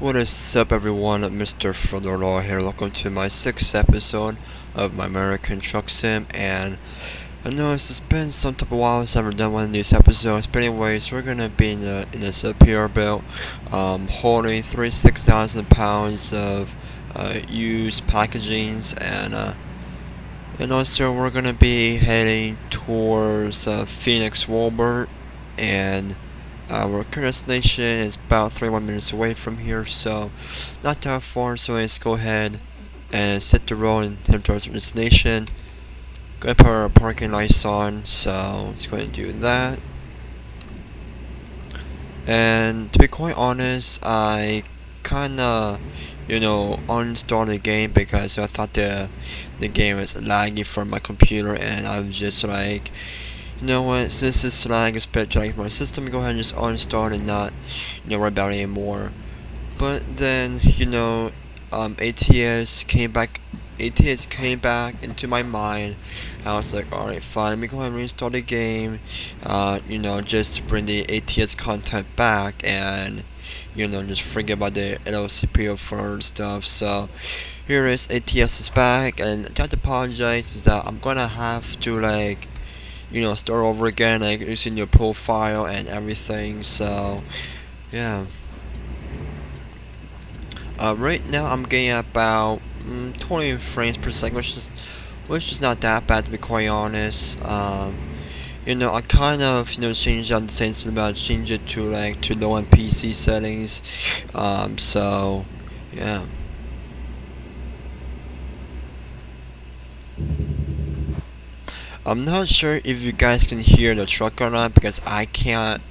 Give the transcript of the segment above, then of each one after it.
What is up, everyone? Mr. Frodo here. Welcome to my 6th episode of my American Truck Sim. And I know it's been some type of while since I've ever done one of these episodes. But anyways, we're gonna be in this PR belt, holding 36,000 pounds of used packagings, and also we're gonna be heading towards Phoenix, Walmart, and our current destination is about 31 minutes away from here, so not that far. So let's go ahead and set the road and head towards our destination. Gonna put our parking lights on, so let's go ahead and do that. And to be quite honest, I kinda, uninstalled the game because I thought the game was laggy for my computer, and I was just like, you know what, since this lag is better like my system, go ahead and just uninstall it and not, worry about it anymore. But then, ATS came back into my mind. I was like, alright, fine, let me go ahead and reinstall the game, just to bring the ATS content back, and just forget about the LCPO for stuff. So here is ATS is back, and I have to apologize is that I'm gonna have to start over again, like using your profile and everything. So yeah, right now I'm getting about 20 frames per second, which is not that bad, to be quite honest. I kind of changed out the settings about change it to low end PC settings. So yeah. I'm not sure if you guys can hear the truck or not, because I can't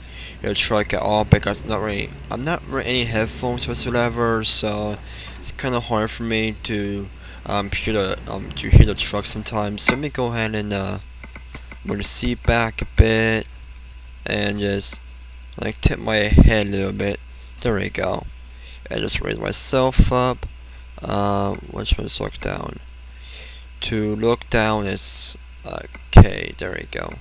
hear the truck at all because I'm not wearing any headphones whatsoever, so it's kind of hard for me to hear the truck sometimes. So let me go ahead and move the seat back a bit and just tip my head a little bit. There we go. And just raise myself up. Which one's look down? To look down is okay, there we go.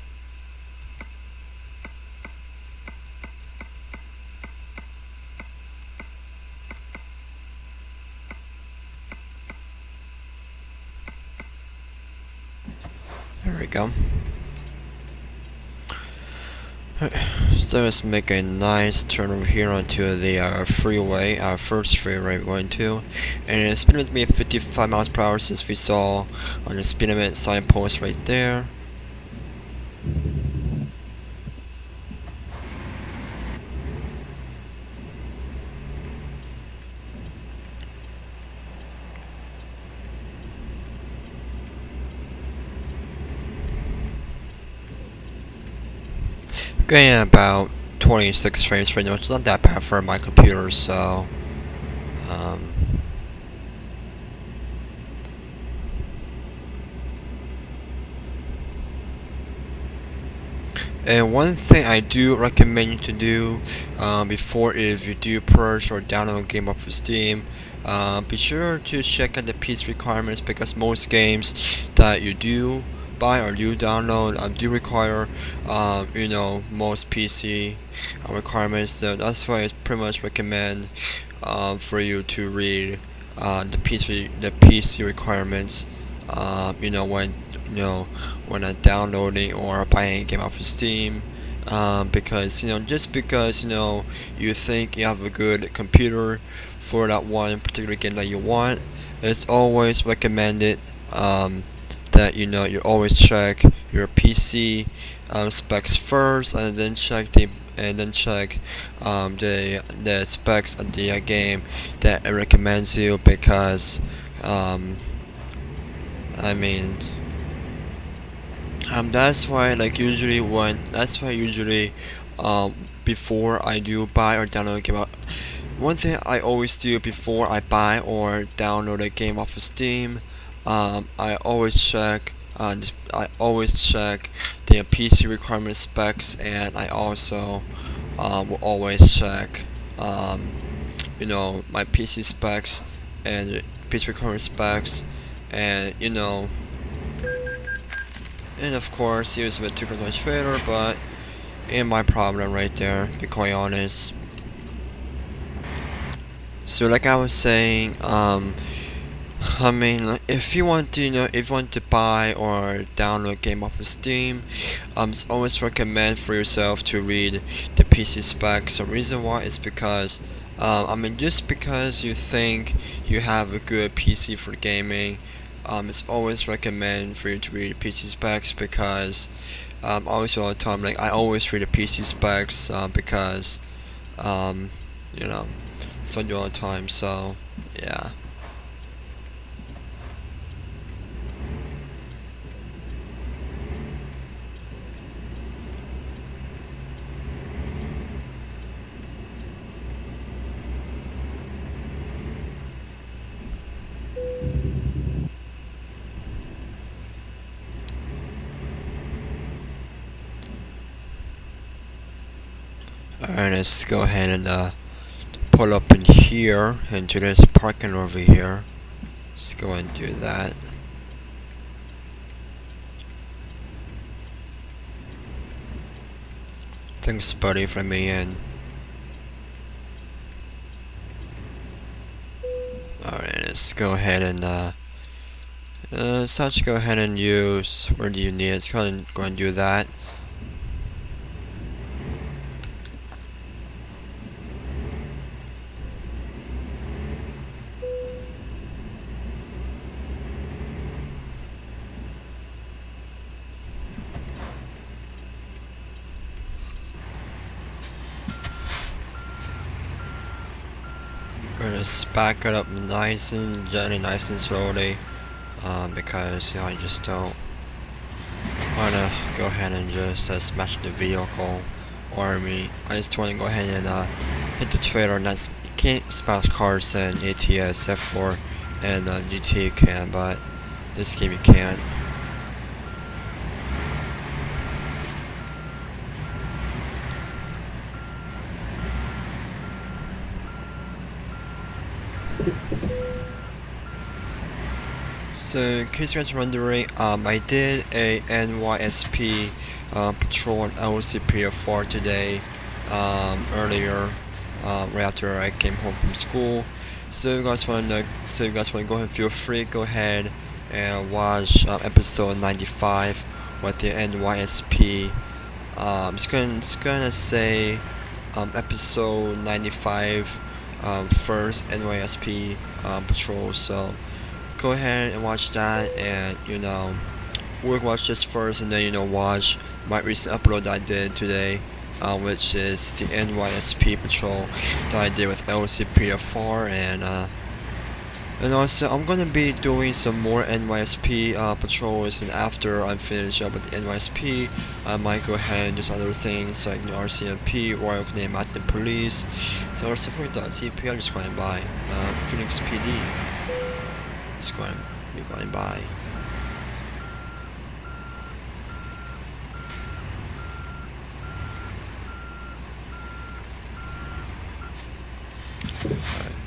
There we go. So let's make a nice turn over here onto the freeway, our first freeway we're going to, and it's been with me at 55 miles per hour since we saw on the speed limit signpost right there. Getting about 26 frames right now, which is not that bad for my computer, so and one thing I do recommend you to do before, if you do purge or download a game off of Steam, be sure to check out the PC requirements, because most games that you do buy or you download do require most PC requirements. So that's why it's pretty much recommend for you to read the PC requirements when downloading or buying a game off of Steam, because just because you think you have a good computer for that one particular game that you want, it's always recommended that you always check your PC specs first, and then check the specs of the game that it recommends you, because that's why usually before I do buy or download a game, one thing I always do before I buy or download a game off of Steam, I always check the PC requirement specs, and I also will always check my PC specs and PC requirement specs, and and of course use it to control my trailer, but ain't my problem right there, to be quite honest. So like I was saying, I mean, like, if you want to, if you want to buy or download a game off of Steam, it's always recommend for yourself to read the PC specs. The reason why is because, I mean, just because you think you have a good PC for gaming, it's always recommend for you to read the PC specs because, always all the time, like I always read the PC specs, because, um, you know, so I do all the time. So, yeah. Alright, let's go ahead and pull up in here into this parking over here. Let's go and do that. Thanks, buddy, for me in. Alright, let's go ahead and let's go ahead and use where do you need it. Let's go and do that. Gonna back it up nice and gently, nice and slowly, because I just don't wanna go ahead and just smash the vehicle, or I just wanna go ahead and hit the trailer. And that's, you can't smash cars in ATS, F4, and GT you can, but this game you can't. So in case you guys are wondering, I did a NYSP patrol on LCP4 today, earlier, right after I came home from school. So if you guys want to, go ahead, feel free, go ahead and watch episode 95 with the NYSP. It's gonna say episode 95, first NYSP patrol. So go ahead and watch that, and we'll watch this first, and then watch my recent upload that I did today, which is the NYSP patrol that I did with LCP4, and also I'm gonna be doing some more NYSP patrols, and after I finish up with the NYSP, I might go ahead and do some other things like RCMP, Royal Canadian Mounted Police. So RCMP, I'm just going by Phoenix PD. It's going to be going by.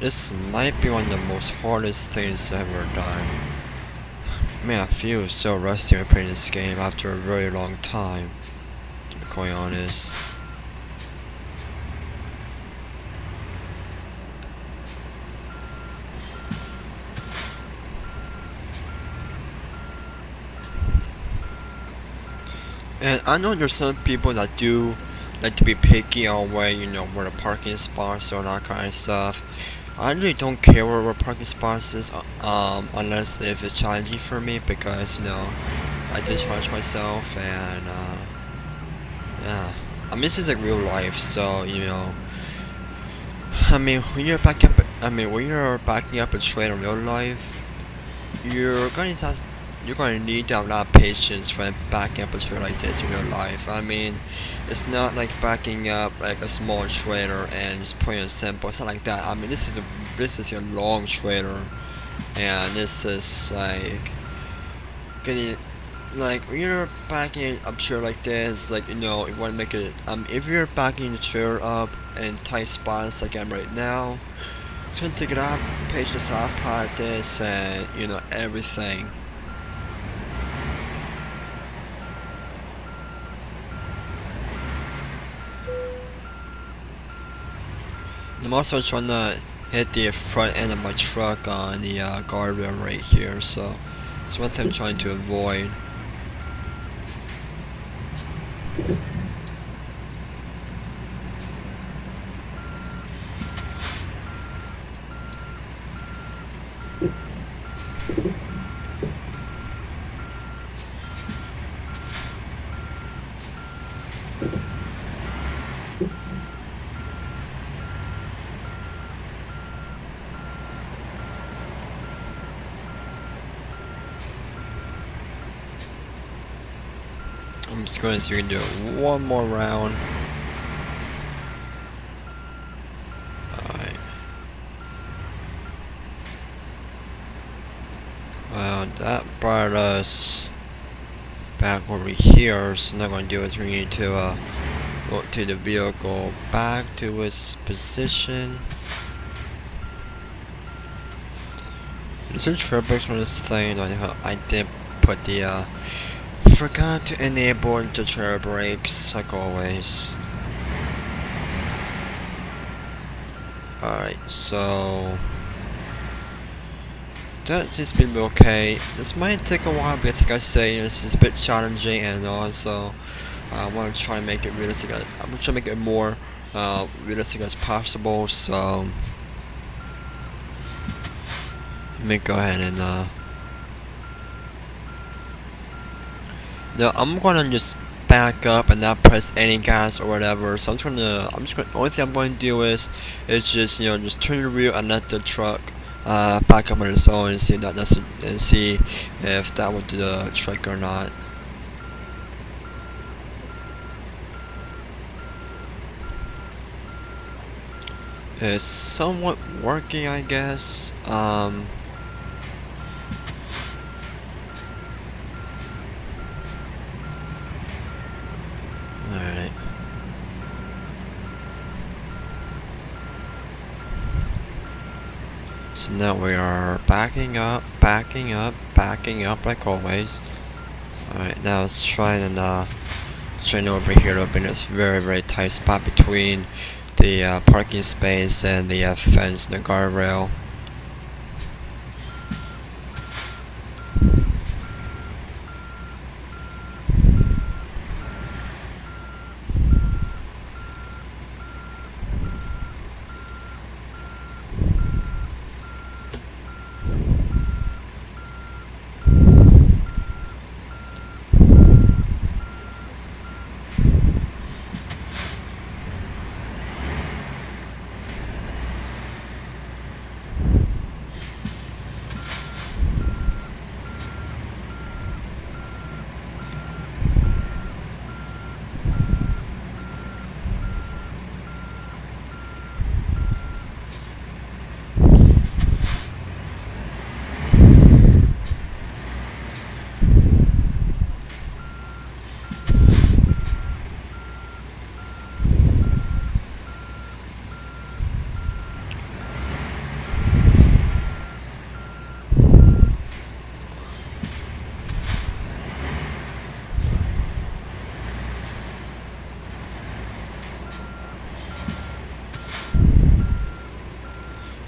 This might be one of the most hardest things I've ever done. Man, I feel so rusty when playing this game after a very long time, to be quite honest. And I know there's some people that do like to be picky on where the parking spots or that kind of stuff. I really don't care where parking spots is, unless if it's challenging for me, because I did challenge myself, and yeah. I mean, this is like real life, so I mean, when you're backing up a train in real life, you're going to need to have a lot of patience for backing up a trailer like this in real life. I mean, it's not like backing up like a small trailer and just putting it simple. It's not like that. I mean, this is a long trailer, and this is like getting like when you're backing up trailer like this, like you want to make it. If you're backing the trailer up in tight spots like I'm right now, it's gonna take a lot of patience, a lot of practice, and everything. I'm also trying to hit the front end of my truck on the guardrail right here, so it's one thing I'm trying to avoid. I'm just going to see if we can do one more round. Alright. Well, that brought us back over here, so what I'm going to do is we need to rotate the vehicle back to its position. Is there trip breaks on this thing? I did put the forgot to enable the trailer brakes, like always. Alright, so that seems to be okay. This might take a while because, like I say, this is a bit challenging, and also I want to try and make it realistic. I'm going to try to make it more realistic as possible, so let me go ahead and no, I'm gonna just back up and not press any gas or whatever. So the only thing I'm going to do is just just turn the wheel and let the truck back up on its own and see if that would do the trick or not. It's somewhat working, I guess. Alright. So now we are backing up like always. Alright, now let's try and turn over here to open this very tight spot between the parking space and the fence and the guardrail.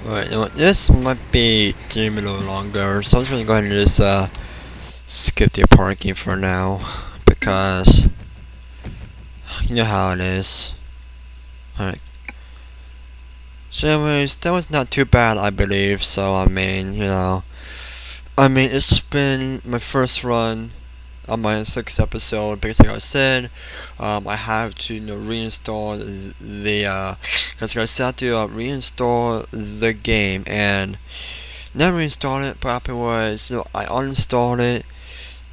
Alright, you know what, this might be taking a little longer, so I'm just gonna go ahead and just skip the parking for now, because you know how it is. Alright. So anyways, that was not too bad, I believe, so I mean, it's been my first run on my 6th episode, because like I said, I have to reinstall the because I have to reinstall the game, and never reinstalled it. What happened was, I uninstalled it,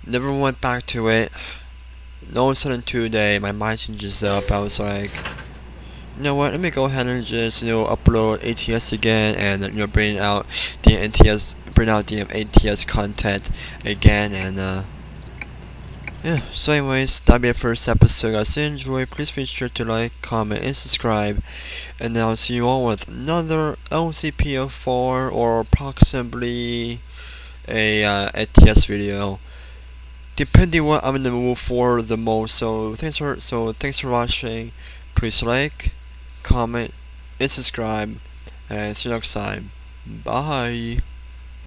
never went back to it. All of a sudden today, my mind changes up. I was like, you know what? Let me go ahead and just upload ATS again, and bring out the ATS content again, and yeah, so anyways, that'll be the first episode. Guys, if you enjoyed, please be sure to like, comment, and subscribe. And I'll see you all with another LCP04 or approximately a ATS video, depending what I'm in the mood for the most. So thanks for watching. Please like, comment, and subscribe. and see you next time. Bye.